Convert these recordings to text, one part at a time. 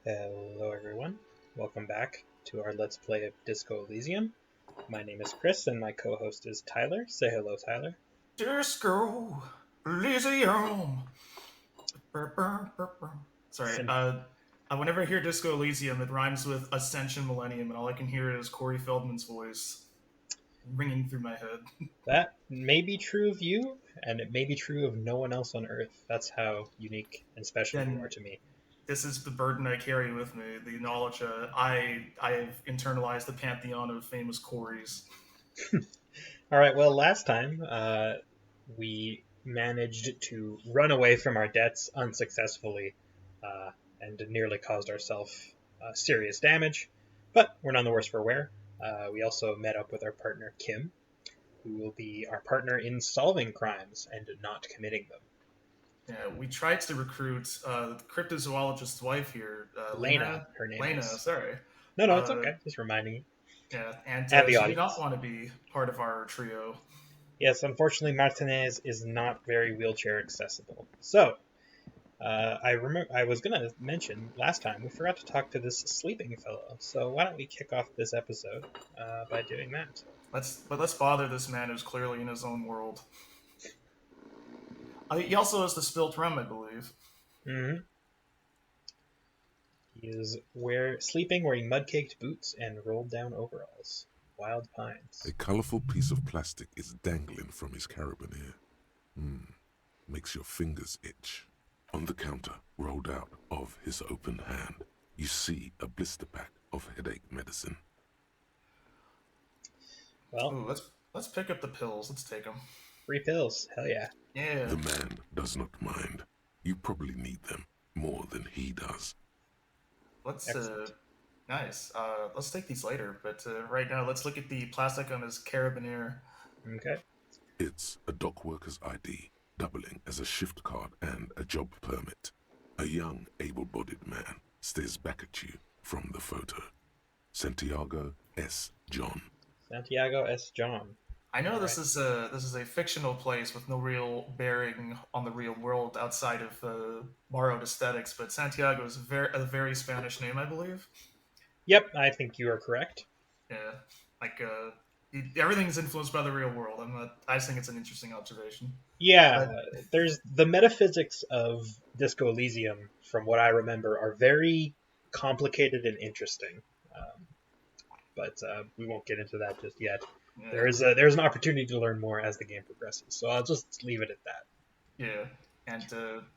Hello everyone, welcome back to our Let's Play of Disco Elysium. My name is Chris and my co-host is Tyler. Say hello, Tyler. Disco Elysium. Brr, brr, brr, brr. Sorry. Sim- Whenever I hear Disco Elysium, it rhymes with Ascension Millennium, and all I can hear is Corey Feldman's voice ringing through my head. that may be true of you, and it may be true of no one else on Earth. That's how unique and special you are Then to me. this is the burden I carry with me, the knowledge I've internalized the pantheon of famous Corys. Alright, well, last time we managed to run away from our debts unsuccessfully uh, and nearly caused ourselves serious damage, but we're none the worse for wear. We also met up with our partner Kim, who will be our partner in solving crimes and not committing them. Yeah, we tried to recruit the cryptozoologist's wife here, Lena, Lena. her name Lena, is. sorry. No, it's Uh, okay. Just reminding you Yeah, and and the she did not audience. want to be part of our trio. Yes, unfortunately, Martinez is not very wheelchair accessible. So, I was gonna mention last time we forgot to talk to this sleeping fellow. So why don't we kick off this episode by doing that? Let's bother this man who's clearly in his own world. He also has the spilt rum, I believe. Mm-hmm. He is sleeping wearing mud-caked boots and rolled-down overalls. Wild A Pines. colorful piece of plastic is dangling from his carabiner. Makes your fingers itch. On the counter, rolled out of his open hand, you see a blister pack of headache medicine. Well, Ooh, let's pick up the pills. Let's take them. free pills. Hell yeah. Yeah, The man does not mind. You probably need them more than he does. let's Excellent. nice. Let's take these later, but right now let's look at the plastic on his carabiner. Okay. It's a dockworker's ID, doubling as a shift card and a job permit. A young, able-bodied man stares back at you from the photo. Santiago S. John. Santiago S. John. I know All right. this is a fictional place with no real bearing on the real world outside of borrowed aesthetics, but Santiago is a very Spanish name, I believe. Yep, I think you are correct. Yeah, like everything's influenced by the real world. I'm not. I just think it's an interesting observation. Yeah, But there's the metaphysics of Disco Elysium, from what I remember, are very complicated and interesting. Um, but we won't get into that just yet. yeah, There's an opportunity to learn more as the game progresses, so I'll just leave it at that. yeah, and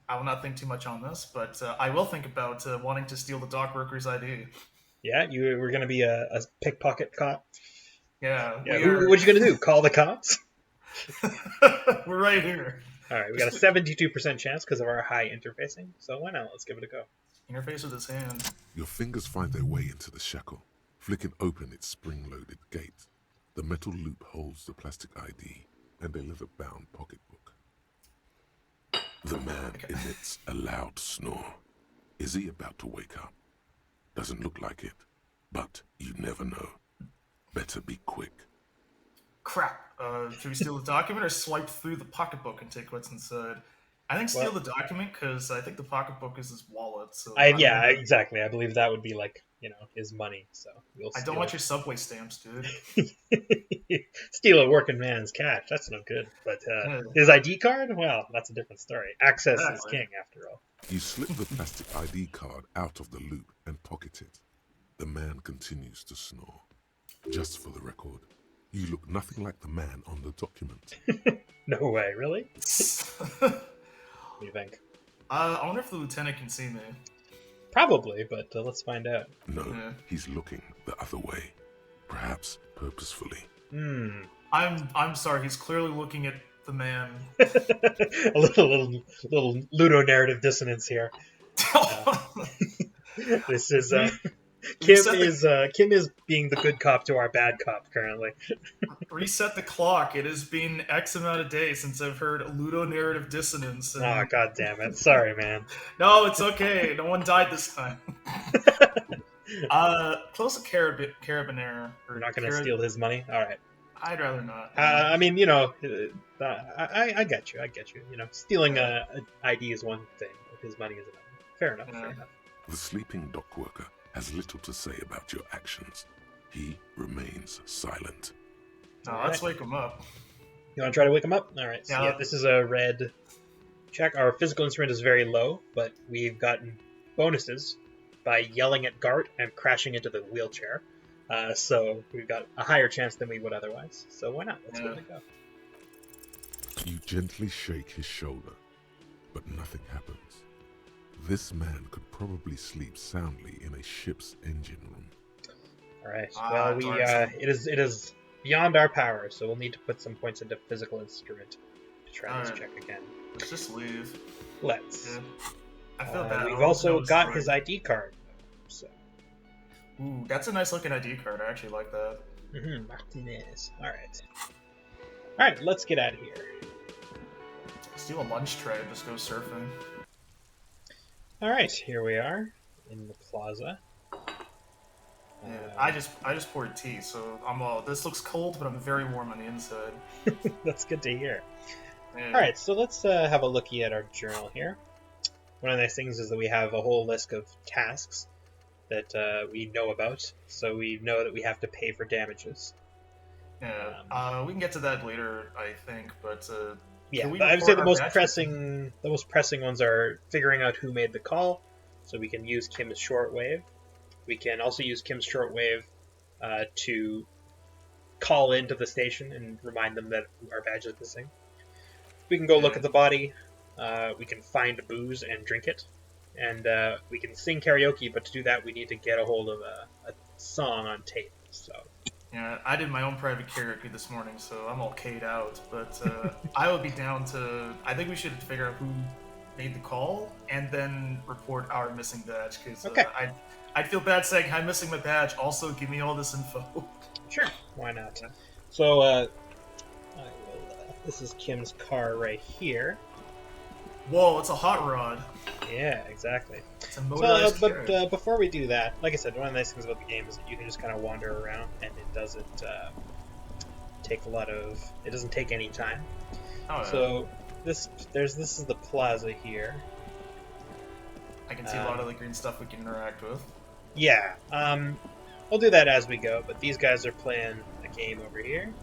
I will not think too much on this, but I will think about wanting to steal the Dockworker's ID. Yeah, you were gonna be a pickpocket cop. Yeah, Yeah, we are. what you gonna do? Call the cops? We're right here. All right, we got a Just 72% chance because of our high interfacing. So why not? Let's give it a go. interface with his hand. Your fingers find their way into the shackle, flicking open its spring-loaded gate. The metal loop holds the plastic ID and a leather-bound pocketbook. The man emits a loud snore. Is he about to wake up? Doesn't look like it, but you never know. Better be quick. Crap. Should we steal the document or swipe through the pocketbook and take what's inside? I think steal Well, the document because I think the pocketbook is his wallet. So I don't yeah, want. exactly. I believe that would be like his money. So we'll I don't steal want your subway stamps, dude. it. Steal a working man's cash. That's no good. But Yeah, his ID card? Well, that's a different story. Access is exactly. king, after all. You slip the plastic ID card out of the loop and pocket it. The man continues to snore. Just for the record, you look nothing like the man on the document. No way, really? I What do you think? wonder if the lieutenant can see me. Probably, but let's find out. No, Yeah. he's looking the other way. Perhaps purposefully. Hmm. I'm sorry. He's clearly looking at the man. A little ludonarrative dissonance here. This is Reset the Kim is being the good cop to our bad cop currently. reset the clock. It has been X amount of days since I've heard ludonarrative dissonance. Oh, And god damn it. Sorry, man. no, it's okay. No one died this time. Close a carabiner. We're not gonna steal his money. All right. I'd rather not. I mean, I get you. I get you. Stealing a ID is one thing, but his money is another. Fair enough. Yeah. Fair enough. The sleeping dockworker has little to say about your actions. He remains silent. No, let's wake him up. You want to try to wake him up? All right. So Yeah. yeah, this is a red check. Our physical instrument is very low, but we've gotten bonuses by yelling at Gart and crashing into the wheelchair. So we've got a higher chance than we would otherwise. So why not? Let's give it a go. You gently shake his shoulder, but nothing happens. This man could probably sleep soundly in a ship's engine room. All right. Well, it is beyond our power, so we'll need to put some points into physical instrument to try this check again. Let's just leave. Let's. Yeah. I feel bad. We've also got his ID card. So. Ooh, that's a nice looking ID card. I actually like that. Martinez. All right. All right. Let's get out of here. Let's do a lunch tray. Just go surfing. All right. Here we are in the plaza. Yeah, I just poured tea, so I'm all. This looks cold, but I'm very warm on the inside. That's good to hear. Yeah. All right. So let's have a looky at our journal here. One of the nice things is that we have a whole list of tasks that we know about, so we know that we have to pay for damages. Yeah, we can get to that later, I think. But yeah, I would say the most pressing ones are figuring out who made the call, so we can use Kim's shortwave. We can also use Kim's shortwave to call into the station and remind them that our badge is missing. We can go look at the body. We can find booze and drink it. And we can sing karaoke, but to do that we need to get a hold of a song on tape. So yeah, I did my own private karaoke this morning, so I'm all K'd out. But I would be down to... I think we should figure out who made the call and then report our missing badge, because I'd feel bad saying I'm missing my badge. Also, give me all this info. Sure, why not? So this is Kim's car right here. Whoa, it's a hot rod. Yeah, exactly. It's a motorized carriage. But before we do that, like I said, one of the nice things about the game is that you can just kind of wander around, and it doesn't take it doesn't take any time. Oh, yeah. So this is the plaza here. I can see a lot of the green stuff we can interact with. Yeah, we'll do that as we go. But these guys are playing a game over here.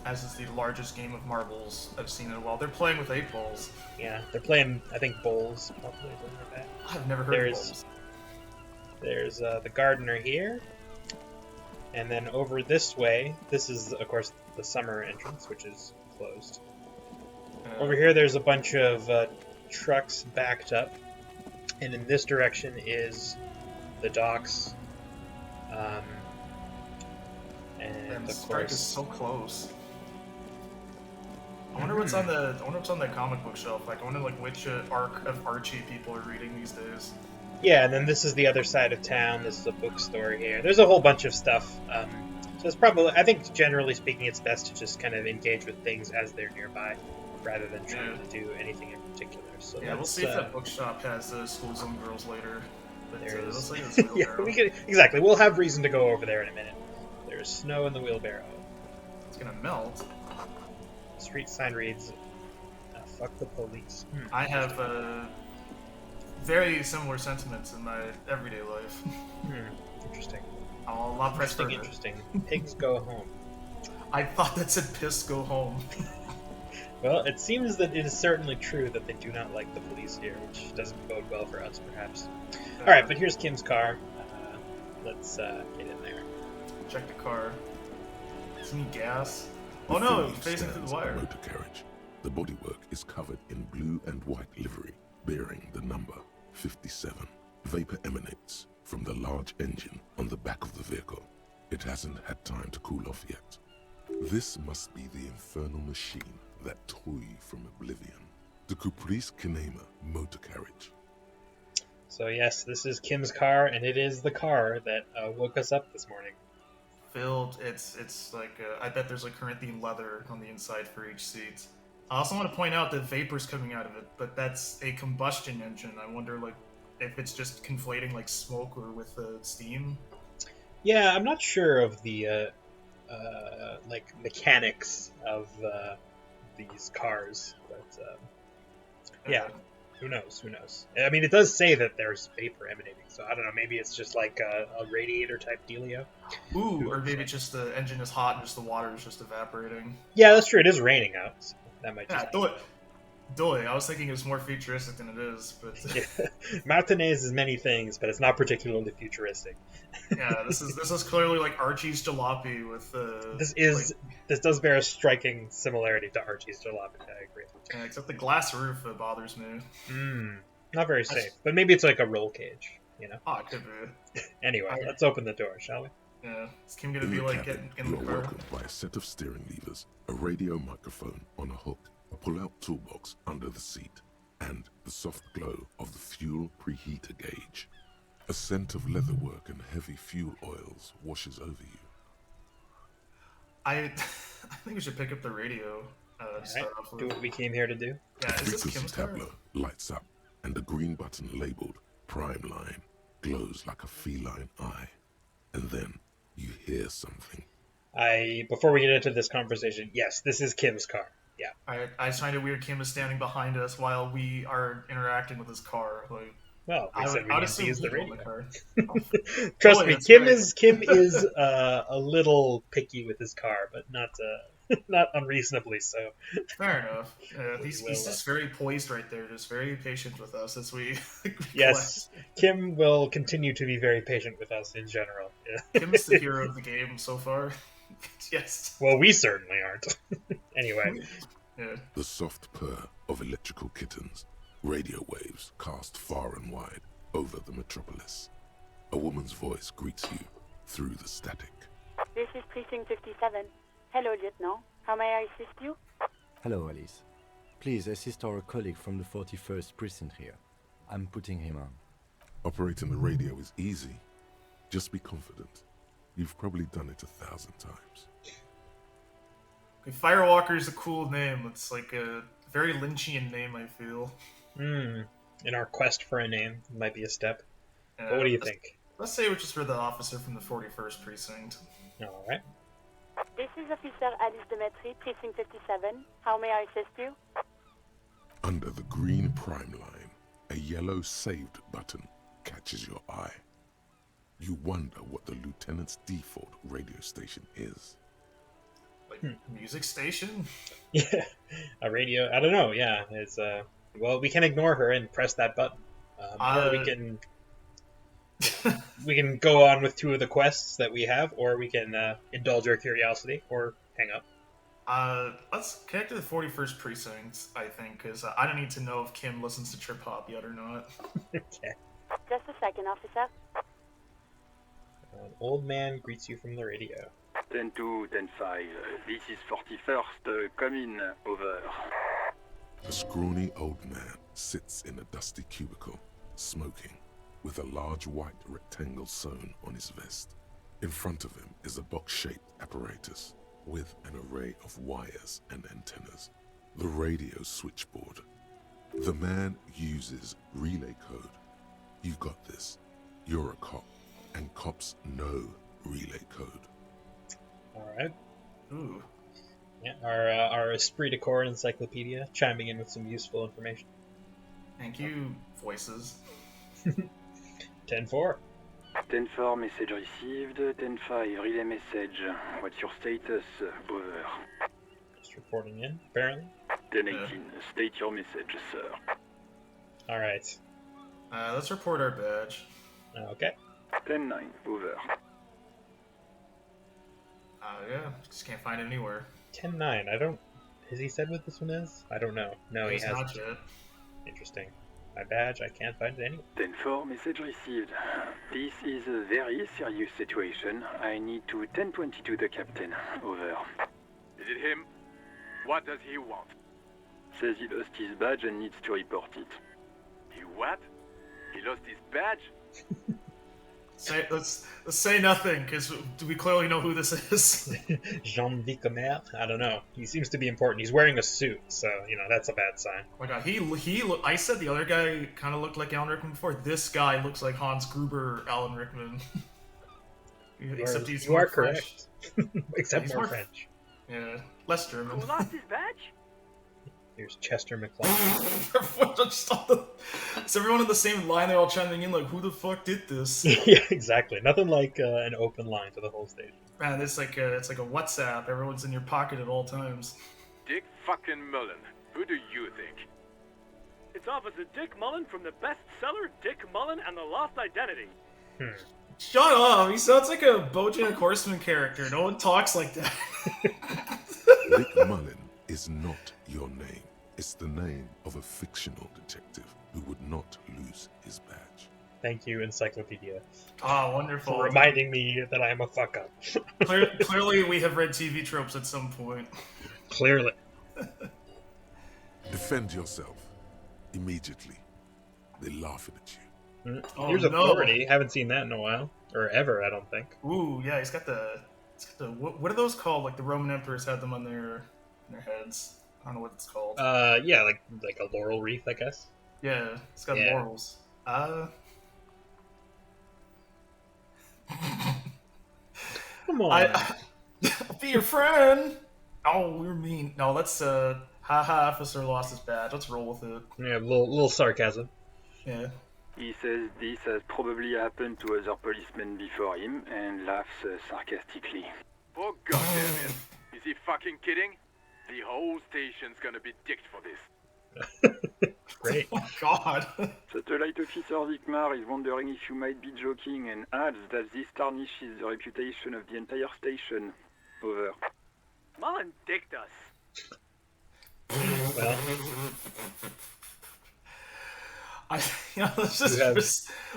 As is the largest game of marbles I've seen in a while. They're playing with 8 balls. Yeah, they're playing, I think, bowls, probably, something like that. I've never heard of bowls. There's the gardener here. And then over this way, this is, of course, the summer entrance, which is closed. Over here, there's a bunch of trucks backed up. And in this direction is the docks. And the of strike course... is so close. I wonder what's on the comic book shelf. Like, I wonder which arc of Archie people are reading these days. Yeah, and then this is the other side of town. This is a bookstore here. There's a whole bunch of stuff. So it's probably, I think, generally speaking, it's best to just kind of engage with things as they're nearby, rather than trying to do anything in particular. So yeah, we'll see if that bookshop has School Zone Girls later. But there's... yeah, exactly. We'll have reason to go over there in a minute. There's snow in the wheelbarrow. It's gonna melt. Street sign reads, "Fuck the police." I have very similar sentiments in my everyday life. Interesting. I'm a lot pressed further. Interesting. Pigs go home. I thought that said piss go home. Well, it seems that it is certainly true that they do not like the police here, which doesn't bode well for us, perhaps. Alright, but here's Kim's car. Let's get in there. Check the car. Some gas. Oh no, facing through the wire. Motor carriage. The bodywork is covered in blue and white livery, bearing the number 57. Vapor emanates from the large engine on the back of the vehicle. It hasn't had time to cool off yet. This must be the infernal machine that toy from oblivion. The Coupris Kineema motor carriage. So yes, this is Kim's car, and it is the car that woke us up this morning. Filled, it's like, I bet there's like Corinthian leather on the inside for each seat. I also want to point out the vapors coming out of it, but that's a combustion engine. I wonder, if it's just conflating, smoke or with steam. Yeah, I'm not sure of the, mechanics of these cars, but, yeah. Who knows? Who knows? I mean, it does say that there's vapor emanating, so I don't know. Maybe it's just like a radiator type dealio. Ooh, or maybe just the engine is hot and just the water is just evaporating. Yeah, that's true. It is raining out, so that might just. Yeah, Doy. I was thinking it was more futuristic than it is, but Yeah. Martinez is many things, but it's not particularly futuristic. yeah, this is clearly like Archie's jalopy with This does bear a striking similarity to Archie's jalopy. I agree. yeah, except the glass roof bothers me. Not very safe, but maybe it's like a roll cage, you know. Oh, it could be. Anyway, let's open the door, shall we? Yeah, is Kim gonna In be the like cabin, getting in you're the car? welcomed by a set of steering levers, a radio microphone on a hook, a pull-out toolbox under the seat, and the soft glow of the fuel preheater gauge. A scent of leatherwork and heavy fuel oils washes over you. I think we should pick up the radio. To start off with. Do what we came here to do. Yeah, is this Frequency Kim's car? tableau lights up, and the green button labeled Prime Line glows like a feline eye. And then you hear something. Before we get into this conversation, yes, this is Kim's car. Yeah. I find it weird Kim is standing behind us while we are interacting with his car. Like, Well, we said we need to use the radio. car. Trust Boy, me, that's Kim right. is a little picky with his car, but not unreasonably so. Fair enough. He's will, just very poised right there, just very patient with us as we. Yes, Kim will continue to be very patient with us in general. Yeah. Kim is the hero of the game so far. Yes. Well, we certainly aren't. Anyway, Yeah. The soft purr of electrical kittens, radio waves cast far and wide over the metropolis. A woman's voice greets you through the static. This is Precinct 57. Hello, Lieutenant. How may I assist you? Hello, Alice. Please assist our colleague from the 41st Precinct here. I'm putting him on. Operating the radio is easy. Just be confident. You've probably done it 1,000 times. Okay, Firewalker is a cool name. It's like a very Lynchian name, I feel. in our quest for a name, might be a step. Yeah, But what do you think? Let's say we're just for the officer from the 41st Precinct. All right. This is Officer Alice Demetri, Precinct 57. How may I assist you? Under the green prime line, a yellow saved button catches your eye. You wonder what the lieutenant's default radio station is. Like, music station? Yeah, a radio. I don't know. Yeah, it's well, we can ignore her and press that button, or we can go on with 2 of the quests that we have, or we can indulge our curiosity, or hang up. Let's connect to the 41st Precinct, I think, because I don't need to know if Kim listens to trip hop yet or not. Okay. Just a second, officer. An old man greets you from the radio. 10-2, 10-5. This is 41st. Come in. Over. A scrawny old man sits in a dusty cubicle, smoking, with a large white rectangle sewn on his vest. In front of him is a box-shaped apparatus with an array of wires and antennas. The radio switchboard. The man uses relay code. You got this. You're a cop, and cops know relay code. All right. Ooh. Yeah, our esprit de corps encyclopedia chiming in with some useful information. Thank you, voices. 10-4. 10-4, message received. 10-5, relay message. What's your status? Over. Just reporting in, apparently. 10-18, state your message, sir. All right. Let's report our badge. Okay. 10-9, over. Yeah, just can't find it anywhere. 10-9. I don't. Has he said what this one is? I don't know. No, he It's hasn't. not yet. Interesting. My badge, I can't find it anywhere. 10-4, message received. This is a very serious situation. I need to 10-22 the captain. Over. Is it him? What does he want? Says he lost his badge and needs to report it. He what? He lost his badge? Let's say nothing, because we clearly know who this is. Jean Vicomer? I don't know. He seems to be important. He's wearing a suit, so, that's a bad sign. Oh my god, I said the other guy kind of looked like Alan Rickman before. This guy looks like Hans Gruber, Alan Rickman. Except he's you more are French. correct. Except He's more Oh, French. Yeah, less German. Who lost his badge? Here's Chester McClellan. Is everyone in the same line? They're all chiming in like, "Who the fuck did this?" Yeah, exactly. Nothing like an open line to the whole station. Man, it's like a WhatsApp. Everyone's in your pocket at all times. Dick fucking Mullen. Who do you think? It's Officer Dick Mullen from the bestseller Dick Mullen and the Lost Identity. Shut up! He sounds like a BoJack Horseman character. No one talks like that. Dick Mullen is not your name. It's the name of a fictional detective who would not lose his badge. Thank you, Encyclopedia, Ah, wonderful. for reminding me that I am a fuck up. Clearly, we have read TV tropes at some point. Clearly. Defend yourself. Immediately. They're laughing at you. Oh, Here's no. Authority. Haven't seen that in a while. Or ever, I don't think. Ooh, yeah, he's got the what are those called? Like the Roman emperors had them on their heads. I don't know what it's called. Yeah, like a laurel wreath, I guess. Yeah, it's got Yeah. laurels. Come on. I'll be your friend. Oh, we're mean. No, let's haha, officer lost his badge. Let's roll with it. Yeah, a little sarcasm. Yeah. He says this has probably happened to other policemen before him and laughs sarcastically. Oh goddamn it. Is he fucking kidding? The whole station's gonna be dicked for this. Great. Oh God. Satellite Officer Vikmar is wondering if you might be joking and adds that this tarnishes the reputation of the entire station. Over. Mullen dicked us. Well,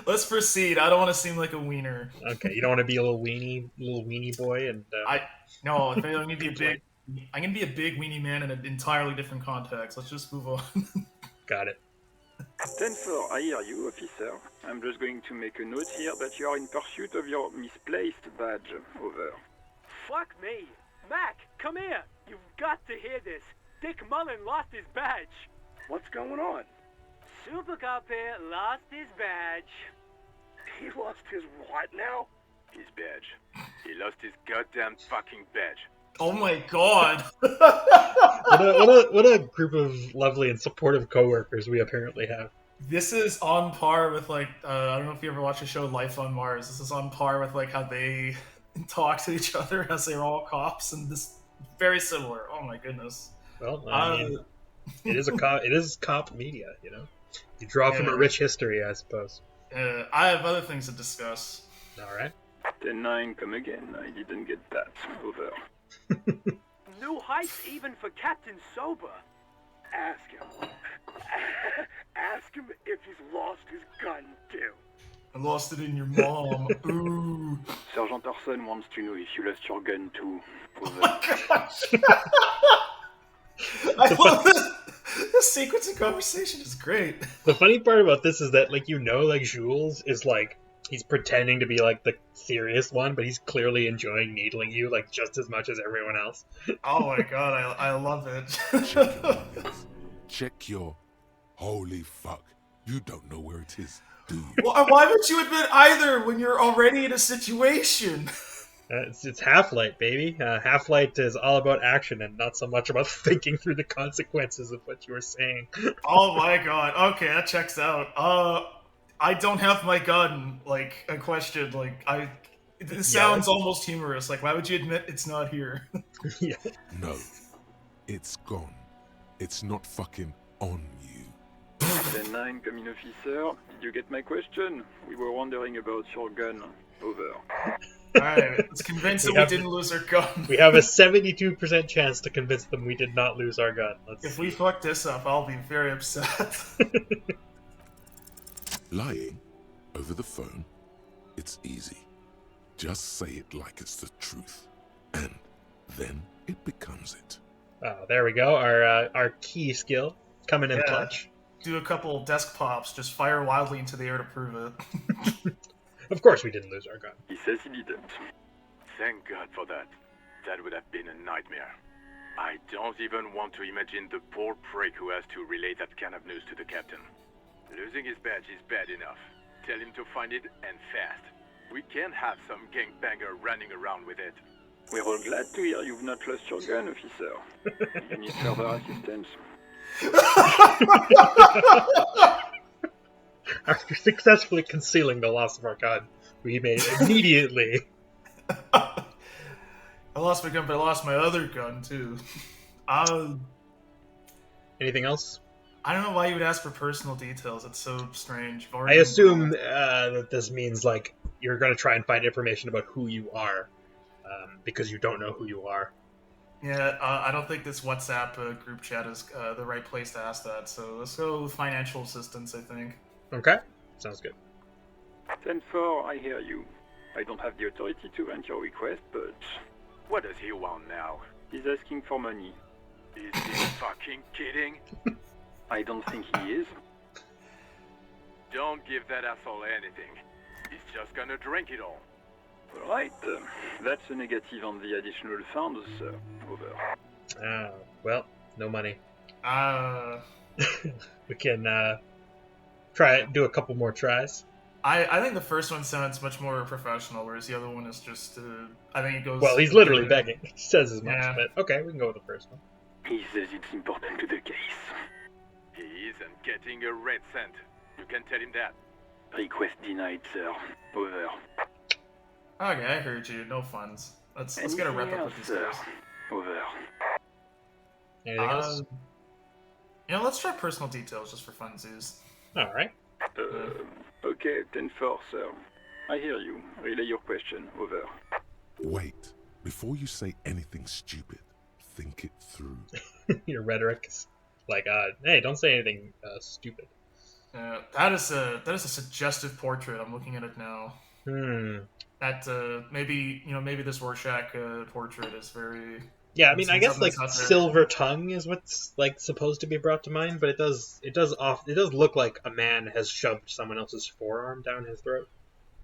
Let's proceed. I don't want to seem like a wiener. okay. You don't want to be a little weenie boy, and No, if I'm gonna be a big, I'm gonna be a big weenie man in an entirely different context. Let's just move on. got it. 10-4, I hear you, officer. I'm just going to make a note here that you are in pursuit of your misplaced badge. Over. Fuck me. Mac, come here. You've got to hear this. Dick Mullen lost his badge. What's going on? Super Cop here lost his badge. He lost his what now? His badge. He lost his goddamn fucking badge. Oh my God. What a group of lovely and supportive coworkers we apparently have. This is on par with like I don't know if you ever watched the show Life on Mars. This is on par with like how they talk to each other as they're all cops, and this very similar. Oh my goodness. Well, I mean, it is cop media, you know. You draw from a rich history, I suppose. I have other things to discuss. All right. 10-9, come again. I didn't get that. Over. New heist even for Captain Sober. Ask him. Ask him if he's lost his gun, too. I lost it in your mom. Ooh. Sergeant Orson wants to know if you lost your gun too. Over. I love this. This sequence of conversation is great. The funny part about this is that, like, like Jules is like, he's pretending to be like the serious one, but he's clearly enjoying needling you like just as much as everyone else. Oh my God, I love it. Check your onions. Check your... Holy fuck. You don't know where it is, do you? Well, why would you admit either when you're already in a situation? It's Half-Light, baby. Half-Light is all about action and not so much about thinking through the consequences of what you were saying. Oh my God. Okay, that checks out. I don't have my gun. Like, a question. Like, it sounds almost humorous. Like, why would you admit it's not here? Yeah. No. It's gone. It's not fucking on you. 10-9, come in, officer. Did you get my question? We were wondering about your gun. Over. Alright, let's convince them we didn't lose our gun. We have a 72% chance to convince them we did not lose our gun. If we fuck this up, I'll be very upset. Lying over the phone, it's easy. Just say it like it's the truth, and then it becomes it. Oh, there we go. Our key skill coming in clutch. Do a couple desk pops, just fire wildly into the air to prove it. Of course we didn't lose our gun. He says he didn't. Thank God for that. That would have been a nightmare. I don't even want to imagine the poor prick who has to relay that kind of news to the captain. Losing his badge is bad enough. Tell him to find it, and fast. We can't have some gangbanger running around with it. We're all glad to hear you've not lost your gun, officer. You need further assistance? After successfully concealing the loss of our gun, we may immediately... I lost my gun, but I lost my other gun, too. Anything else? I don't know why you would ask for personal details. It's so strange. I assume that this means, like, you're going to try and find information about who you are, because you don't know who you are. Yeah, I don't think this WhatsApp group chat is the right place to ask that, so let's go with financial assistance, I think. Okay, sounds good. 10-4, I hear you. I don't have the authority to grant your request, but What does he want now? he's asking for money. Is he fucking kidding? I don't think he is. Don't give that asshole anything. He's just gonna drink it all. Alright, that's a negative on the additional funds, sir. Over. Well, no money. Uh, We can do a couple more tries. I think the first one sounds much more professional, whereas the other one is just, I think it goes... Well, he's literally begging. He says as much, Yeah. but okay, we can go with the first one. He says it's important to the case. He isn't getting a red cent. You can tell him that. Request denied, sir. Over. Okay, I heard you. No funds. Let's get a wrap up with these sir. guys. Over. Anything else? Let's try personal details just for funsies. All right. Okay, 10-4, sir. I hear you. Relay your question. Over. Wait. Before you say anything stupid, think it through. Your rhetoric is like, hey, don't say anything stupid. That is a suggestive portrait. I'm looking at it now. That maybe this Rorschach portrait is very... Yeah, I mean, I guess like Something's not there. silver tongue is what's like supposed to be brought to mind, but it does look like a man has shoved someone else's forearm down his throat.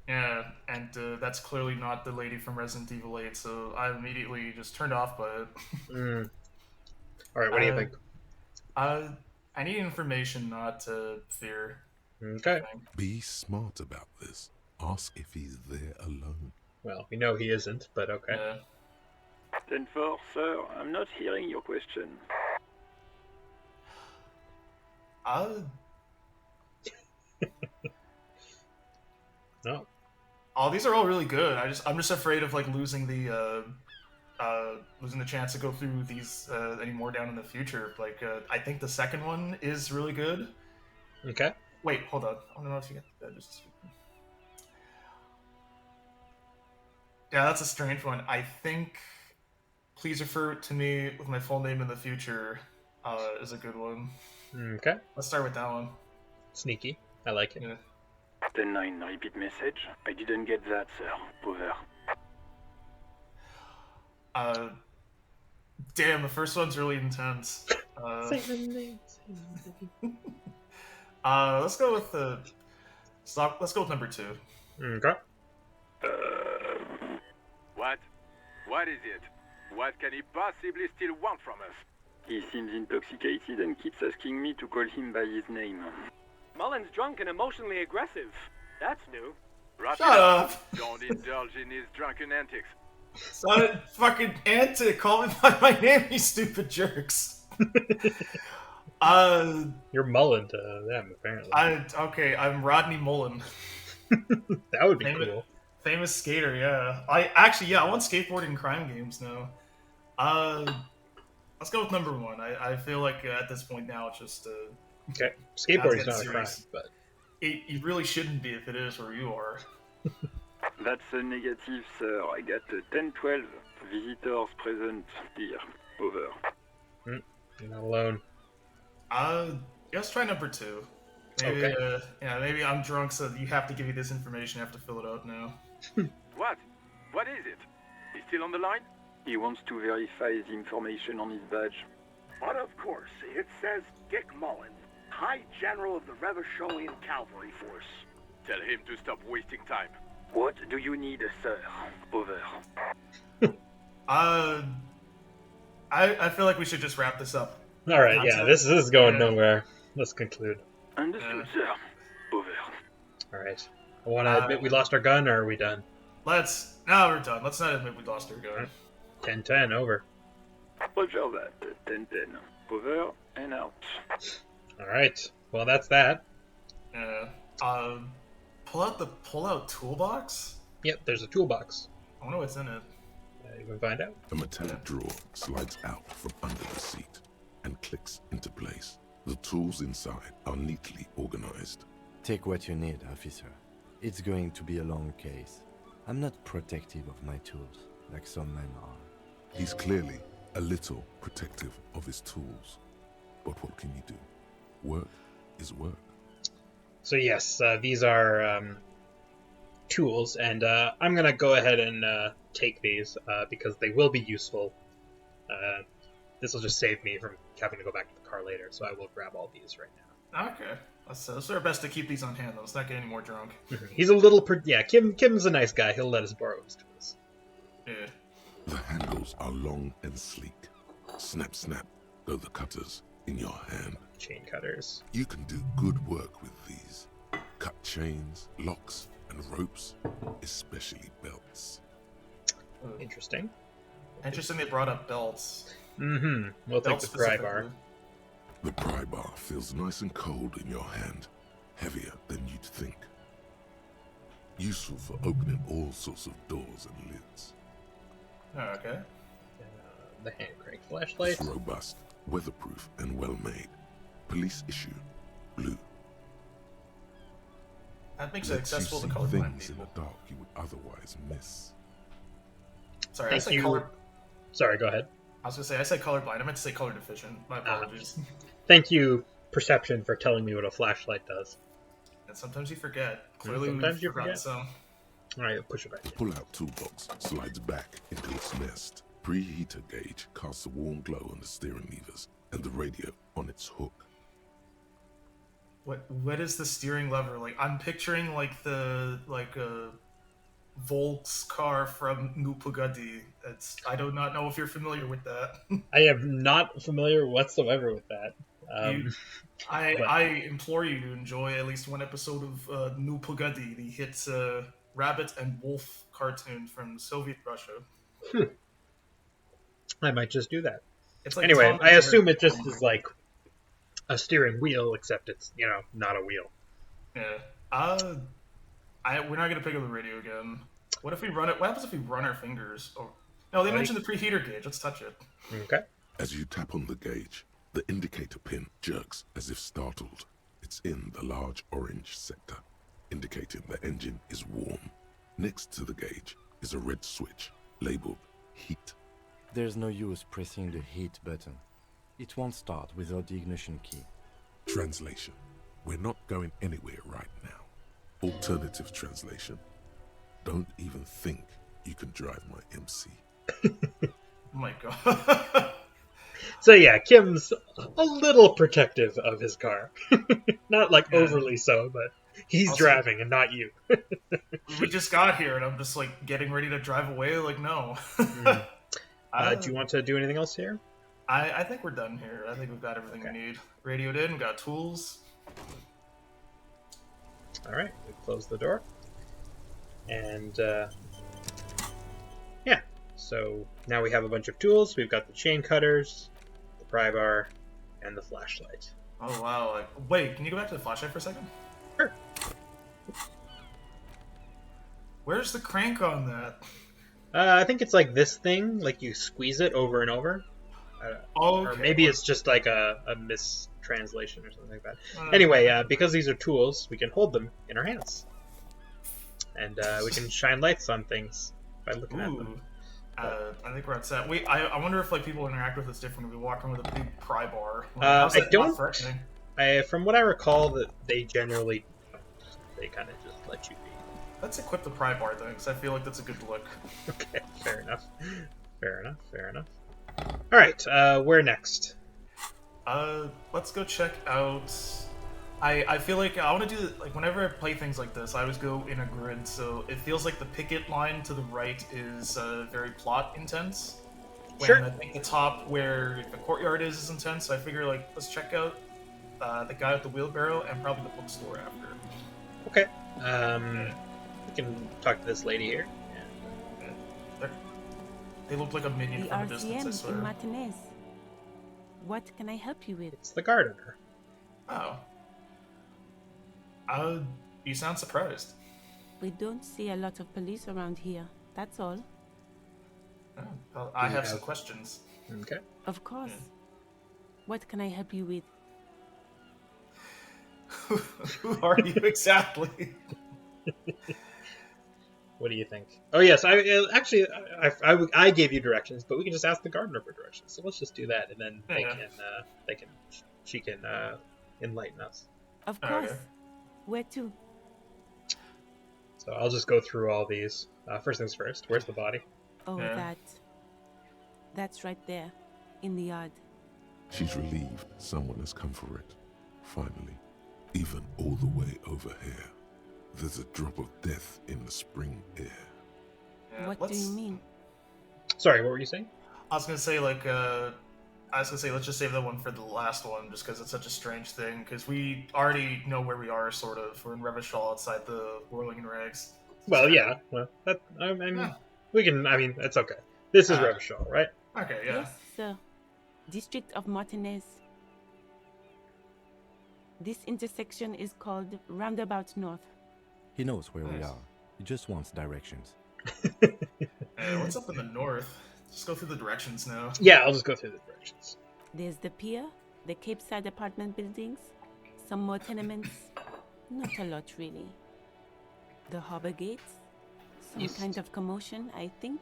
Yeah, and that's clearly not the lady from Resident Evil 8, so I immediately just turned off by it. All right, what do you think? I need information, not fear. Okay. Be smart about this. Ask if he's there alone. Well, we know he isn't, but okay. Yeah. 10-4, sir. I'm not hearing your question. No. Oh, these are all really good. I'm just afraid of like losing the chance to go through these any more down in the future. Like I think the second one is really good. Okay. Wait, hold on. I don't know if you get that. Yeah, that's a strange one. I think please refer to me with my full name in the future is a good one. Okay. Let's start with that one. Sneaky. I like it. Yeah. 10-9, repeat message. I didn't get that, sir. Over. Damn, the first one's really intense. Let's go with let's go with number 2. Okay. What? What is it? What can he possibly still want from us? He seems intoxicated and keeps asking me to call him by his name. Mullen's drunk and emotionally aggressive. That's new. Wrap Shut it up! Don't indulge in his drunken antics. It's not a fucking antic. Call me by my name, you stupid jerks. You're Mullen to them, apparently. I'm Rodney Mullen. That would be cool. Famous skater, yeah. I want skateboarding crime games now. Let's go with number 1. I feel like at this point now it's just Okay. Skateboarding's That's not a crime, serious. but... It really shouldn't be if it is where you are. That's a negative, sir. I got 10-12 visitors present here. Over. You're not alone. Let's try number 2. Maybe, Okay. maybe I'm drunk, so you have to give me this information. I have to fill it out now. What? What is it? He's still on the line? He wants to verify the information on his badge. But of course, it says Dick Mullen, High General of the Revacholian Cavalry Force. Tell him to stop wasting time. What do you need, sir? Over. I feel like we should just wrap this up. All right, yeah, this is going nowhere. Let's conclude. Understood, sir. Over. All right. I want to admit we lost our gun, or are we done? We're done. Let's not admit we lost our gun. 10-10, over. Roger that. 10-10. Over and out. All right. Well, that's that. Yeah. Pull out toolbox. Yep, there's a toolbox. I wonder what's in it. You can find out. A metallic drawer slides out from under the seat and clicks into place. The tools inside are neatly organized. Take what you need, officer. It's going to be a long case. I'm not protective of my tools, like some men are. He's clearly a little protective of his tools. But what can you do? Work is work. So yes, these are tools, and I'm going to go ahead and take these because they will be useful. This will just save me from having to go back to the car later, so I will grab all these right now. Okay. Let's do our best to keep these on hand, though. Let's not get any more drunk. He's a little... Kim's a nice guy. He'll let us borrow his tools. Yeah. The handles are long and sleek. Snap, snap, go the cutters in your hand. Chain cutters. You can do good work with these. Cut chains, locks, and ropes, especially belts. Interesting. Interesting they brought up belts. Mm-hmm. We'll take the pry bar. The pry bar feels nice and cold in your hand, heavier than you'd think. Useful for opening all sorts of doors and lids. Oh, okay. The hand crank flashlight. It's robust, weatherproof, and well made. Police issue, blue. That makes it Lets you accessible to see colorblind things people. in the dark you would otherwise miss. Sorry, Thank I said you. color. Sorry, go ahead. I was gonna say I said colorblind. I meant to say color deficient. My apologies. Thank you, Perception, for telling me what a flashlight does. And sometimes you forget. Clearly, Sometimes we've you forgotten forget. some. All right, push it back. The pull-out toolbox slides back into its nest. Preheater gauge casts a warm glow on the steering levers and the radio on its hook. What is the steering lever like? I'm picturing like a Volks car from New Pagadi. I do not know if you're familiar with that. I am not familiar whatsoever with that. I implore you to enjoy at least one episode of New Pagadi, the hit rabbit and wolf cartoon from Soviet Russia. I might just do that. It's like Anyway, Tom and I assume Jerry. it just is like a steering wheel, except it's, not a wheel. Yeah. We're not gonna pick up the radio again. What if we run it? What happens if we run our fingers? Oh, no, they mentioned the preheater gauge. Let's touch it. Okay. As you tap on the gauge, the indicator pin jerks as if startled. It's in the large orange sector, indicating the engine is warm. Next to the gauge is a red switch labeled heat. There's no use pressing the heat button. It won't start without the ignition key. Translation: we're not going anywhere right now. Alternative translation: don't even think you can drive my MC. Oh my god. So yeah, Kim's a little protective of his car. Not like overly so, but he's Also, driving and not you. We just got here and I'm just like getting ready to drive away. Like, no. Do you want to do anything else here? I think we're done here. I think we've got everything we need. Radioed in, got tools. All right, we close the door. And so now we have a bunch of tools. We've got the chain cutters, the pry bar, and the flashlight. Oh wow. Wait, can you go back to the flashlight for a second? Sure. Where's the crank on that? I think it's like this thing, like you squeeze it over and over. Or maybe it's just like a mistranslation or something like that. Anyway, because these are tools, we can hold them in our hands. And we can shine lights on things by looking at them. I think we're upset. I wonder if like people interact with us differently. We walk around with a big pry bar. I don't. From what I recall, that they generally kind of just let you be. Let's equip the pry bar then, because I feel like that's a good look. Okay, fair enough. All right, where next? Let's go check out. I feel like I want to do, like, whenever I play things like this, I always go in a grid, so it feels like the picket line to the right is very plot intense. When I think the top where the courtyard is intense, so I figure, like, let's check out the guy with the wheelbarrow and probably the bookstore after. Okay. We can talk to this lady here. They look like a minion from a distance, I swear. What can I help you with? It's the gardener. Oh. You sound surprised. We don't see a lot of police around here, that's all. Oh, well, I Do you have some have- questions. Okay. Of course. What can I help you with? Who are you exactly? What do you think? Oh yes, I gave you directions, but we can just ask the gardener for directions. So let's just do that, and then she can enlighten us. Of course. Okay. Where to? So I'll just go through all these. First things first. Where's the body? Oh, Yeah. That's right there, in the yard. She's relieved someone has come for it. Finally, even all the way over here. There's a drop of death in the spring air. Yeah, What do you mean? Sorry, what were you saying? I was gonna say let's just save that one for the last one, just because it's such a strange thing. Because we already know where we are, sort of. We're in Revachol, outside the Whirling-In-Rags. Well, yeah. Well, that I mean, Yeah. we can. I mean, it's okay. This is Revachol, right? Okay, yeah. Yes, sir. District of Martinez. This intersection is called Roundabout North. He knows where we Nice. are. He just wants directions. What's up in the north? Just go through the directions now. Yeah, I'll just go through the directions. There's the pier, the Cape Side apartment buildings, some more tenements. Not a lot, really. The harbor gates, some East. kind of commotion, I think.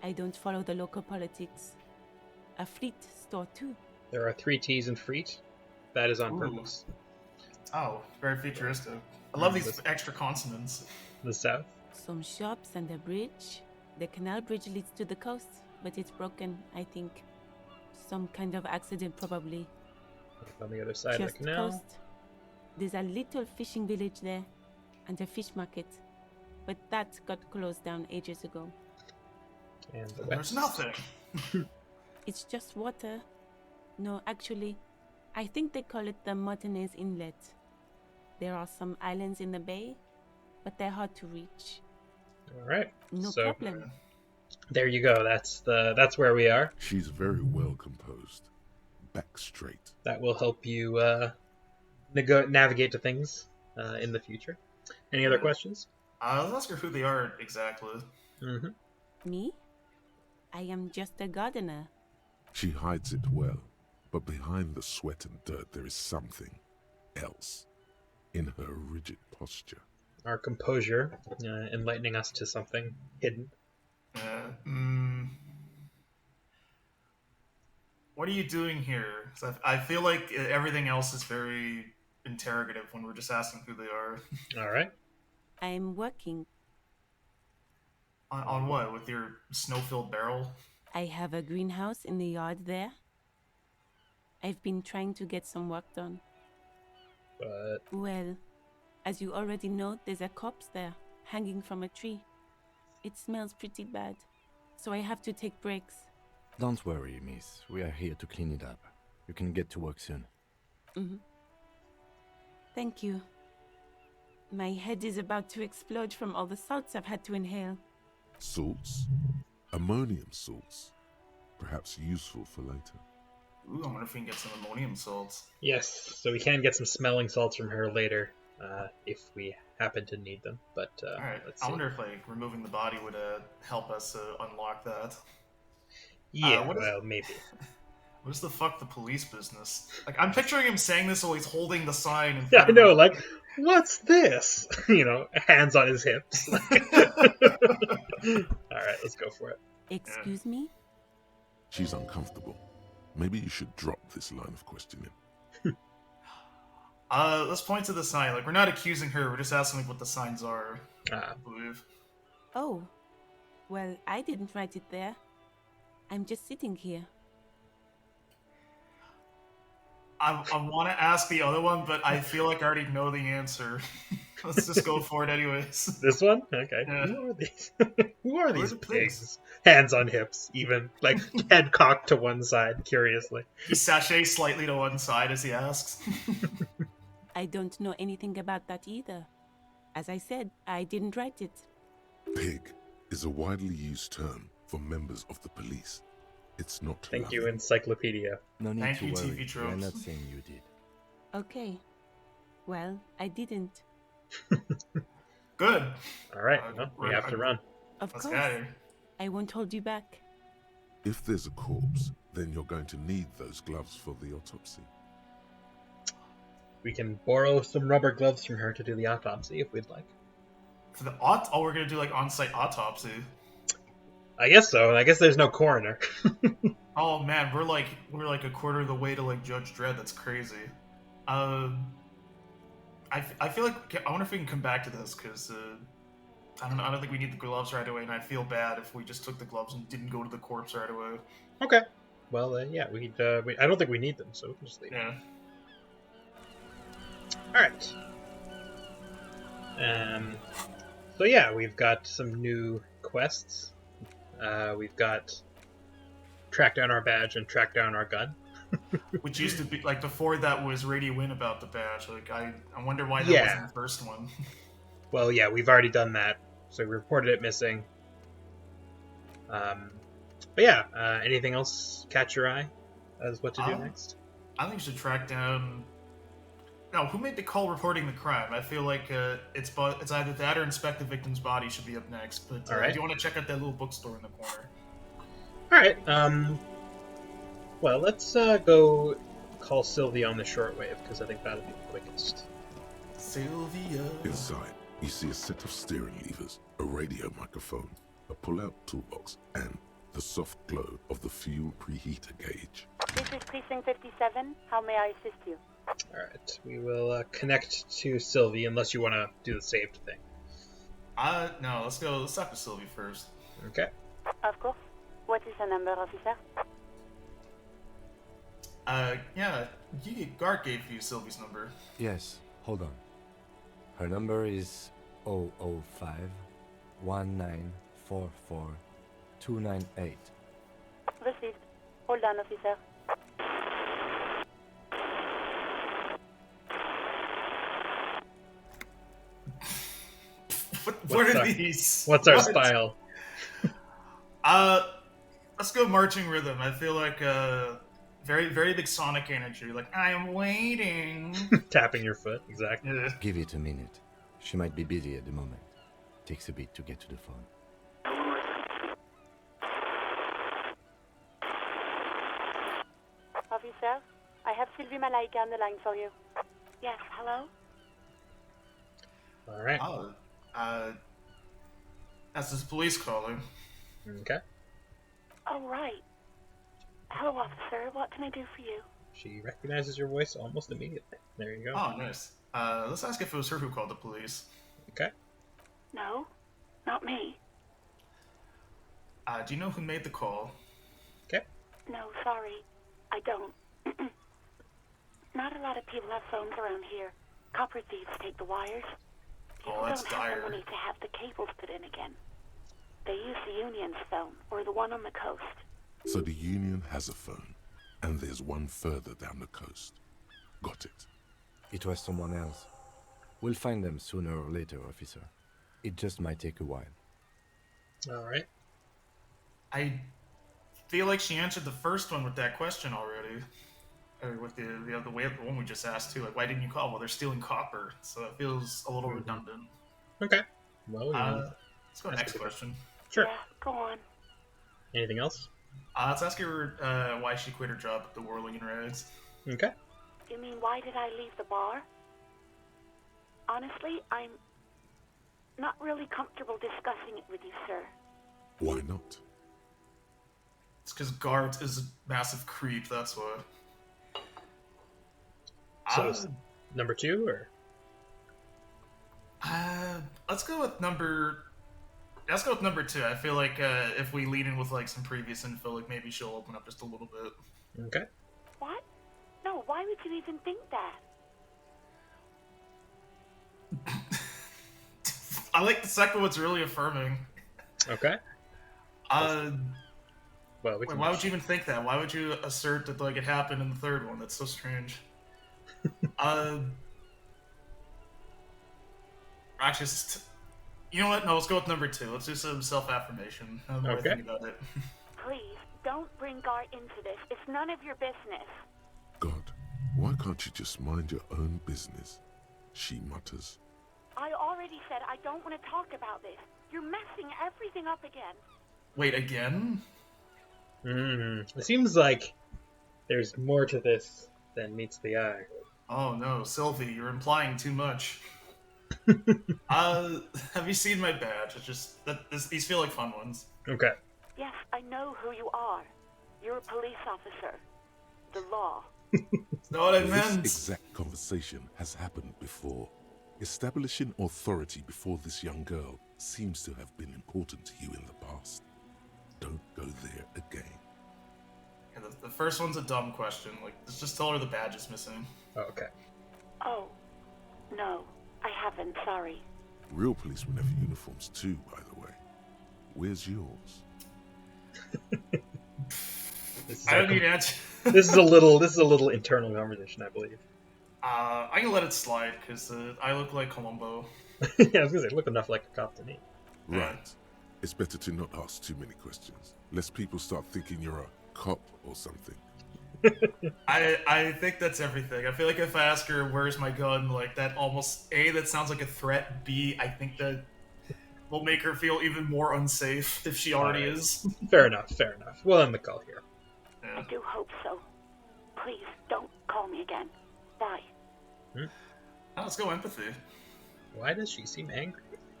I don't follow the local politics. A fleet store, too. There are 3 T's in Freet. That is on Ooh. purpose. Oh, very futuristic. I love these extra consonants. The south. Some shops and a bridge. The canal bridge leads to the coast, but it's broken, I think. Some kind of accident, probably. On the other side of Just the canal. coast. There's a little fishing village there, and a fish market. But that got closed down ages ago. And the There's west. nothing. It's just water. No, actually, I think they call it the Martinez Inlet. There are some islands in the bay, but they're hard to reach. All right. No So problem. there you go. That's where we are. She's very well composed. Back straight. That will help you navigate to things in the future. Any other questions? Let's ask her who they are exactly. Mm-hmm. Me? I am just a gardener. She hides it well, but behind the sweat and dirt there is something else in her rigid posture. Our composure, enlightening us to something hidden. What are you doing here? 'Cause I feel like everything else is very interrogative when we're just asking who they are. All right. I'm working. On what? With your snow-filled barrel? I have a greenhouse in the yard there. I've been trying to get some work done. But Well, as you already know, there's a corpse there, hanging from a tree. It smells pretty bad, so I have to take breaks. Don't worry, miss. We are here to clean it up. You can get to work soon. Thank you. My head is about to explode from all the salts I've had to inhale. Salts? Ammonium salts. Perhaps useful for later. Ooh, I wonder if we can get some ammonium salts. yes, so we can get some smelling salts from her later if we happen to need them. But Alright, let's see. I wonder if removing the body would help us unlock that. Yeah, what is- well, maybe. What is the fuck the police business? Like, I'm picturing him saying this while he's holding the sign. In Yeah, front I of know. him. Like, what's this? Hands on his hips. All right, let's go for it. Excuse me? She's uncomfortable. Maybe you should drop this line of questioning. Let's point to the sign. Like, we're not accusing her. We're just asking what the signs are. I believe. Oh, well, I didn't write it there. I'm just sitting here. I want to ask the other one, but I feel like I already know the answer. Let's just go for it anyways. This one? Okay. Yeah. Who are these? Who are these the pigs? pigs? Hands on hips, even. Like, head cocked to one side, curiously. He sachets slightly to one side as he asks. I don't know anything about that either. As I said, I didn't write it. Pig is a widely used term for members of the police. It's not Thank you, loving. Encyclopedia. No need Thank to you, worry. TV We are tropes. not saying you did. Okay. Well, I didn't. Good. All right, well, we have to run. Of Let's course. get here. I won't hold you back. If there's a corpse, then you're going to need those gloves for the autopsy. We can borrow some rubber gloves from her to do the autopsy if we'd like. For the we're gonna do like on-site autopsy. I guess so. I guess there's no coroner. Oh man, we're like a quarter of the way to like Judge Dredd. That's crazy. I feel like I wonder if we can come back to this because I don't know. I don't think we need the gloves right away, and I'd feel bad if we just took the gloves and didn't go to the corpse right away. Okay. Well, yeah, I don't think we need them, so we can just leave. Yeah. All right. So yeah, we've got some new quests. We've got track down our badge and track down our gun. Which used to be like before that was Radio In about the badge. Like I wonder why that wasn't the first one. Well, yeah, we've already done that, so we reported it missing. But yeah, anything else catch your eye as what to do next? I think we should track down. No, who made the call reporting the crime? I feel like it's either that or inspect the victim's body should be up next. But All right. do you want to check out that little bookstore in the corner? All right. Well, let's go call Sylvie on the shortwave because I think that'll be the quickest. Sylvia. Inside, you see a set of steering levers, a radio microphone, a pull-out toolbox, and the soft glow of the fuel preheater gauge. This is Precinct 57. How may I assist you? All right. We will connect to Sylvie unless you want to do the saved thing. No. Let's go. Let's talk to Sylvie first. Okay. Of course. What is the number, officer? Yeah. Gart gave you Sylvie's number. Yes, hold on. Her number is 005 1944 298. Received. Hold on, officer. What are these? What's our style? Let's go marching rhythm. I feel like very very big Sonic energy. Like I'm waiting. Tapping your foot, exactly. Yeah. Give it a minute. She might be busy at the moment. Takes a bit to get to the phone. Officer, I have Sylvie Malaika on the line for you. Yes, hello? All right. That's his police calling. Okay. Oh, right. Hello, officer. What can I do for you? She recognizes your voice almost immediately. There you go. Oh, nice. Let's ask if it was her who called the police. Okay. No, not me. Do you know who made the call? Okay. No, sorry. I don't. Not a lot of people have phones around here. Copper thieves take the wires. People Oh, that's don't have dire. the money to have the cables put in again. They use the Union's phone, or the one on the coast. So the Union has a phone, and there's one further down the coast. Got it. It was someone else. We'll find them sooner or later, officer. It just might take a while. All right. I feel like she answered the first one with that question already. Or with the one we just asked too. Like, why didn't you call? Well, they're stealing copper, so it feels a little redundant. Okay. Well, Let's go to the next question. Sure. Yeah, go on. Anything else? Let's ask her why she quit her job at the Whirling-In-Rags. Okay. You mean, why did I leave the bar? Honestly, I'm not really comfortable discussing it with you, sir. Why not? It's because Gart is a massive creep, that's why. So is number 2, or? Let's go with number 2. I feel like if we lead in with like some previous info, like maybe she'll open up just a little bit. Okay. What? No, why would you even think that? I like the second one's really affirming. Okay. Well, wait, why would you even think that? Why would you assert that like it happened in the third one? That's so strange. Actually, you know what? No, let's go with number 2. Let's do some self-affirmation. Now that I think about it. Please, don't bring Gar into this. It's none of your business. God, why can't you just mind your own business? She mutters. I already said I don't want to talk about this. You're messing everything up again. Wait, again? It seems like there's more to this than meets the eye. Oh no, Sylvie, you're implying too much. Have you seen my badge? It's just these feel like fun ones. Okay. Yes, I know who you are. You're a police officer. The law. That's not what I meant. This exact conversation has happened before. Establishing authority before this young girl seems to have been important to you in the past. Don't go there again. Yeah, the first one's a dumb question. Like, let's just tell her the badge is missing. Oh, okay. Oh, no, I haven't, sorry. Real policemen have uniforms too, by the way. Where's yours? I don't need to answer. This is a little internal conversation, I believe. I can let it slide, because I look like Columbo. Yeah, I was gonna say, look enough like a cop to me. Right. It's better to not ask too many questions, lest people start thinking you're a cop or something. I think that's everything. I feel like if I ask her where's my gun, like that almost A, that sounds like a threat. B, I think that will make her feel even more unsafe if she already is. Fair enough. We'll end the call here. Yeah. I do hope so. Please, don't call me again. Bye. Oh, let's go empathy. Why does she seem angry with you?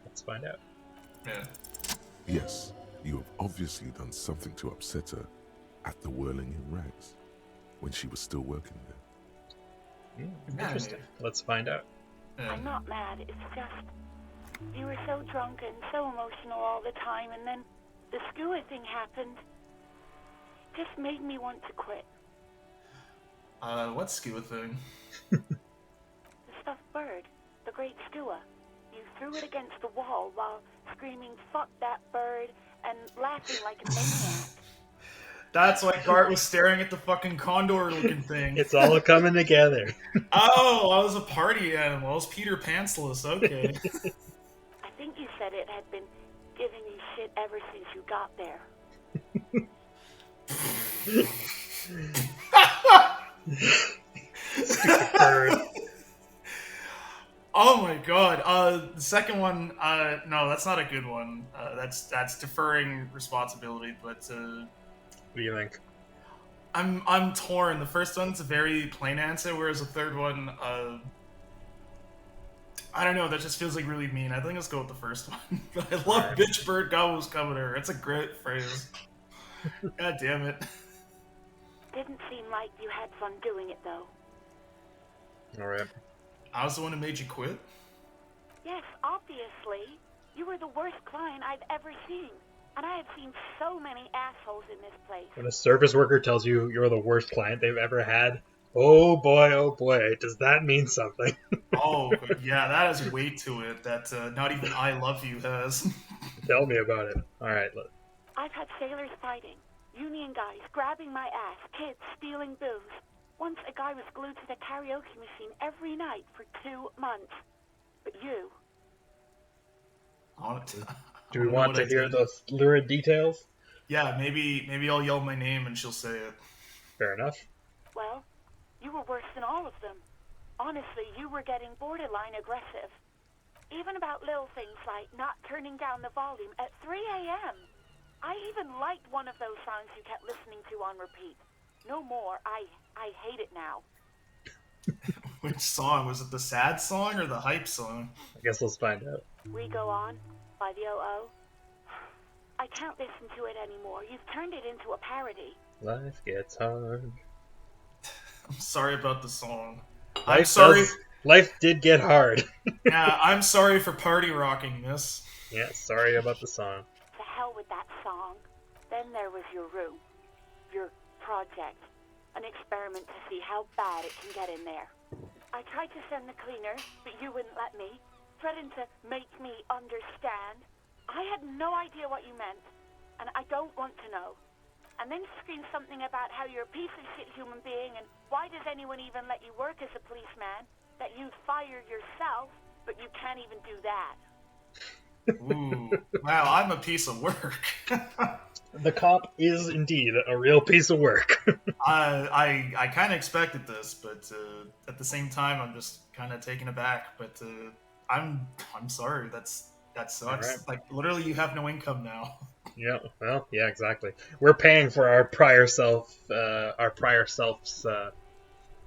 Let's find out. Yeah. Yes, you have obviously done something to upset her at the Whirling-In-Rags when she was still working there. Interesting. Let's find out. Yeah. I'm not mad, it's just... You were so drunk and so emotional all the time, and then the skua thing happened. It just made me want to quit. What skua thing? The stuffed bird. The great skua. You threw it against the wall while screaming, "Fuck that bird," and laughing like a maniac. That's why Gart was staring at the fucking condor-looking thing. It's all coming together. Oh, I was a party animal. I was Peter Pantsless. Okay. I think you said it had been giving you shit ever since you got there. Stupid bird. Oh my god. The second one, no, that's not a good one. That's deferring responsibility, but What do you think? I'm torn. The first one's a very plain answer, whereas the third one, I don't know, that just feels like really mean. I think let's go with the first one. I love bitch bird gobbles coming her. It's a great phrase. God damn it. Didn't seem like you had fun doing it, though. Alright. I was the one who made you quit? Yes, obviously. You were the worst client I've ever seen. And I have seen so many assholes in this place. When a service worker tells you you're the worst client they've ever had, oh boy, does that mean something? Oh, yeah, that has weight to it that not even I Love You has. Tell me about it. Alright, look. I've had sailors fighting, union guys grabbing my ass, kids stealing booze. Once a guy was glued to the karaoke machine every night for 2 months. But you... Do we want to hear those lurid details? Yeah, maybe I'll yell my name and she'll say it. Fair enough. Well, you were worse than all of them. Honestly, you were getting borderline aggressive. Even about little things like not turning down the volume at 3 a.m. I even liked one of those songs you kept listening to on repeat. No more. I hate it now. Which song? Was it the sad song or the hype song? I guess let's find out. We Go On by the O.O. I can't listen to it anymore. You've turned it into a parody. Life gets hard. I'm sorry about the song. Life did get hard. Yeah, I'm sorry for party rocking this. Yeah, sorry about the song. To hell with that song. Then there was your room. Your project. An experiment to see how bad it can get in there. I tried to send the cleaner, but you wouldn't let me. Threatened to make me understand. I had no idea what you meant, and I don't want to know. And then screamed something about how you're a piece of shit human being, and why does anyone even let you work as a policeman? That you'd fire yourself, but you can't even do that. Ooh, wow, I'm a piece of work. The cop is indeed a real piece of work. I kind of expected this, but at the same time, I'm just kind of taken aback. But I'm sorry. That sucks. Alright. Like literally, you have no income now. Yeah, well, yeah, exactly. We're paying for our prior self's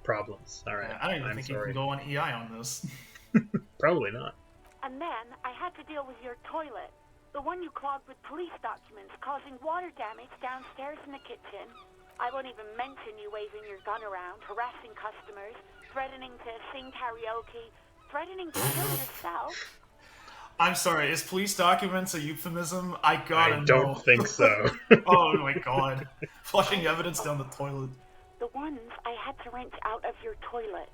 problems. All right, I don't even I'm think you sorry. can go on EI on this. Probably not. And then I had to deal with your toilet. The one you clogged with police documents, causing water damage downstairs in the kitchen. I won't even mention you waving your gun around, harassing customers, threatening to sing karaoke, threatening to kill yourself. I'm sorry, is police documents a euphemism? I gotta know. I don't think so. Oh my god. Flushing evidence down the toilet. The ones I had to wrench out of your toilet.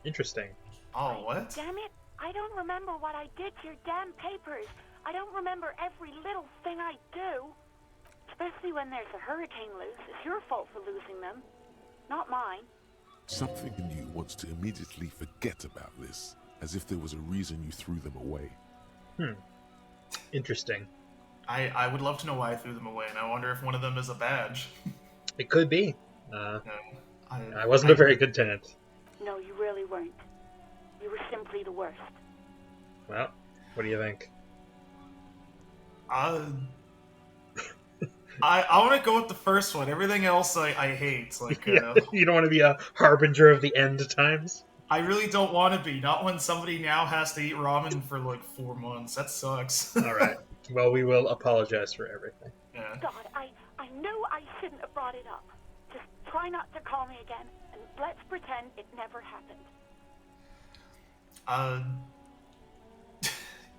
Interesting. Oh, what? Damn it, I don't remember what I did to your damn papers. I don't remember every little thing I do. Especially when there's a hurricane loose. It's your fault for losing them, not mine. Something in you wants to immediately forget about this, as if there was a reason you threw them away. Interesting. I would love to know why I threw them away, and I wonder if one of them is a badge. It could be. I wasn't a very good tenant. No, you really weren't. You were simply the worst. Well, what do you think? I want to go with the first one. Everything else I hate. Like Yeah, you don't want to be a harbinger of the end times? I really don't want to be. Not when somebody now has to eat ramen for like 4 months. That sucks. All right. Well, we will apologize for everything. Yeah. God, I knew I shouldn't have brought it up. Just try not to call me again, and let's pretend it never happened.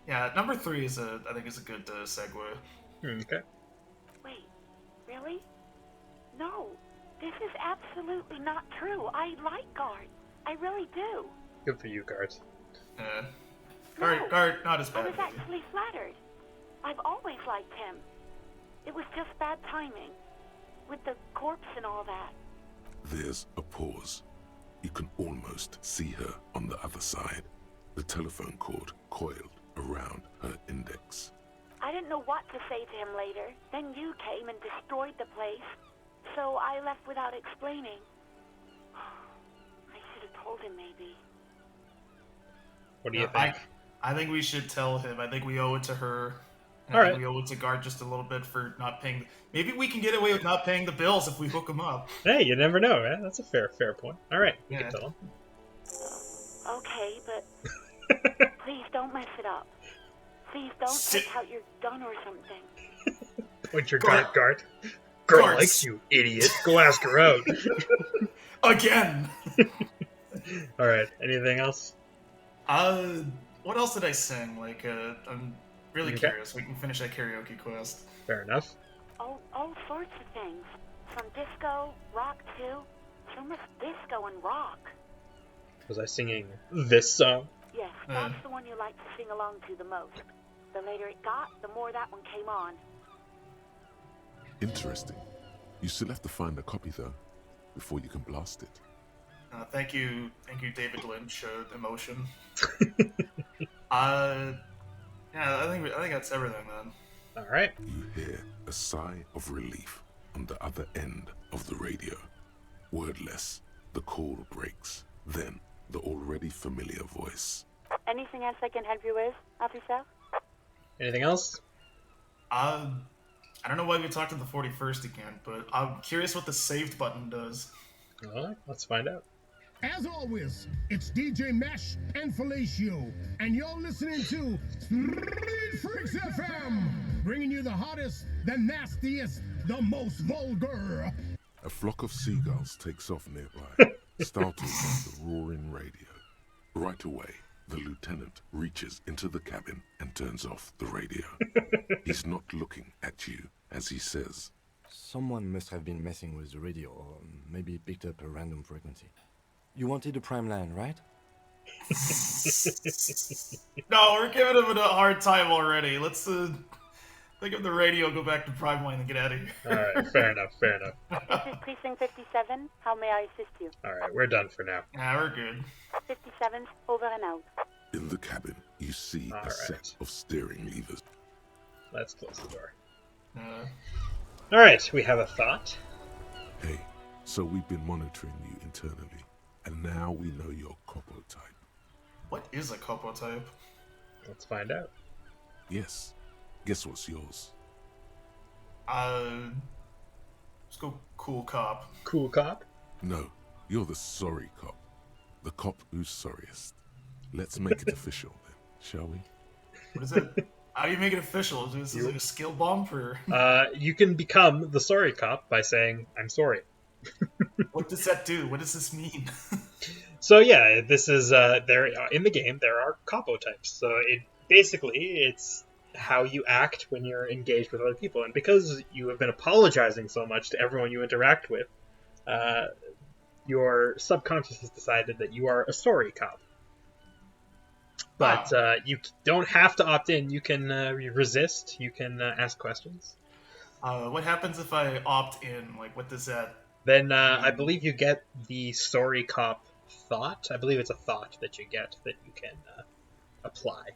Yeah, number 3 is I think is a good segue. Okay. Wait, really? No, this is absolutely not true. I like Guard. I really do. Good for you, guards. Guard, not as bad. I was actually flattered. I've always liked him. It was just bad timing. With the corpse and all that. There's a pause. You can almost see her on the other side. The telephone cord coiled around her index. I didn't know what to say to him later. Then you came and destroyed the place. So I left without explaining. I should have told him, maybe. What do you think? I think we should tell him. I think we owe it to her. And All I think right. we owe it to Guard just a little bit for not paying. Maybe we can get away with not paying the bills if we hook him up. Hey, you never know, man. That's a fair point. All right, you can tell him. Okay, but please don't mess it up. Please don't take out your gun or something. Point your gun at Guard. Girl Guards. likes you, idiot. Go ask her out. Again! All right, anything else? What else did I sing? Like, I'm really Okay. curious. We can finish that karaoke quest. Fair enough. All sorts of things. From disco, rock too. So much disco and rock. Was I singing this song? Yes, that's the one you like to sing along to the most. The later it got, the more that one came on. Interesting. You still have to find a copy, though, before you can blast it. Thank you, David Lynch. Emotion. Yeah, I think that's everything then. All right. You hear a sigh of relief on the other end of the radio. Wordless, the call breaks. Then, the already familiar voice. Anything else I can help you with, officer? Anything else? I don't know why we talked to the 41st again, but I'm curious what the saved button does. All right, let's find out. As always, it's DJ Mesh and Felicio, and you're listening to Street Freaks FM, bringing you the hottest, the nastiest, the most vulgar. A flock of seagulls takes off nearby, startled by the roaring radio. Right away, the lieutenant reaches into the cabin and turns off the radio. He's not looking at you as he says, Someone must have been messing with the radio, or maybe picked up a random frequency. You wanted a prime line, right? No, we're giving him a hard time already. Let's think of the radio, go back to prime line, and get out of here. All right, fair enough. This is Precinct 57. How may I assist you? All right, we're done for now. Yeah, we're good. 57's over and out. in the cabin, you see All a right. set of steering levers. Let's close the door. All right, we have a thought. Hey, so we've been monitoring you internally, and now we know your copo type. What is a copo type? Let's find out. Yes. Guess what's yours? Let's go cool cop. Cool cop? No, you're the sorry cop. The cop who's sorriest. Let's make it official then, shall we? What is it? How do you make it official? Is this like a skill bump or? You can become the sorry cop by saying, "I'm sorry." What does that do? What does this mean? So yeah, this is there in the game. There are capo types. So it's how you act when you're engaged with other people, and because you have been apologizing so much to everyone you interact with, your subconscious has decided that you are a sorry cop. But you don't have to opt in. You can resist. You can ask questions. What happens if I opt in? Like, what does that? Then I believe you get the sorry cop thought. I believe it's a thought that you get that you can apply.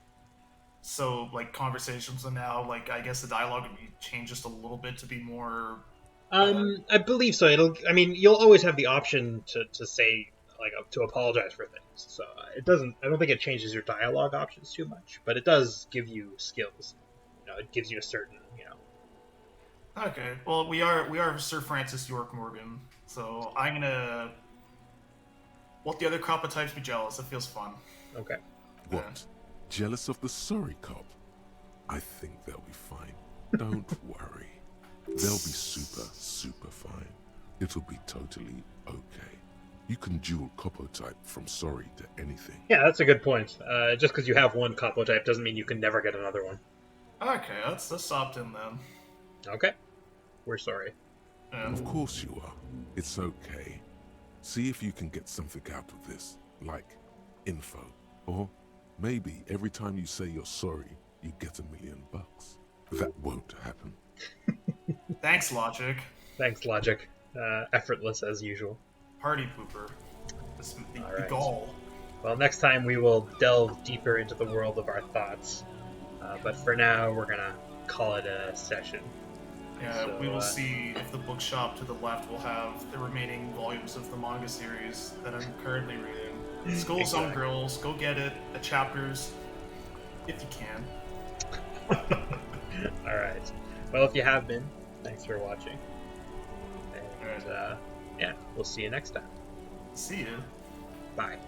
So, like, conversations are now, like, I guess the dialogue would be changed just a little bit to be more... I believe so. You'll always have the option to say, like, to apologize for things. So I don't think it changes your dialogue options too much, but it does give you skills. It gives you a certain, Okay, well, we are Sir Francis York Morgan, so I'm gonna... Let the other copper types be jealous. It feels fun. Okay. What? Yeah. Jealous of the sorry cop? I think they'll be fine. Don't worry. They'll be super, super fine. It'll be totally okay. You can dual capo type from sorry to anything. Yeah, that's a good point. Just because you have one capo type doesn't mean you can never get another one. Okay, let's opt in then. Okay. We're sorry. Of course you are. It's okay. See if you can get something out of this, like info. Or maybe every time you say you're sorry, you get $1 million. That won't happen. Thanks, Logic. Thanks, Logic. Effortless as usual. Party pooper. The right. gall. Well, next time we will delve deeper into the world of our thoughts. But for now, we're gonna call it a session. Yeah, So, we will see if the bookshop to the left will have the remaining volumes of the manga series that I'm currently reading. Skulls on Grills, go get it. The chapters, if you can. Alright. Well, if you have been, thanks for watching. And, we'll see you next time. See ya. Bye.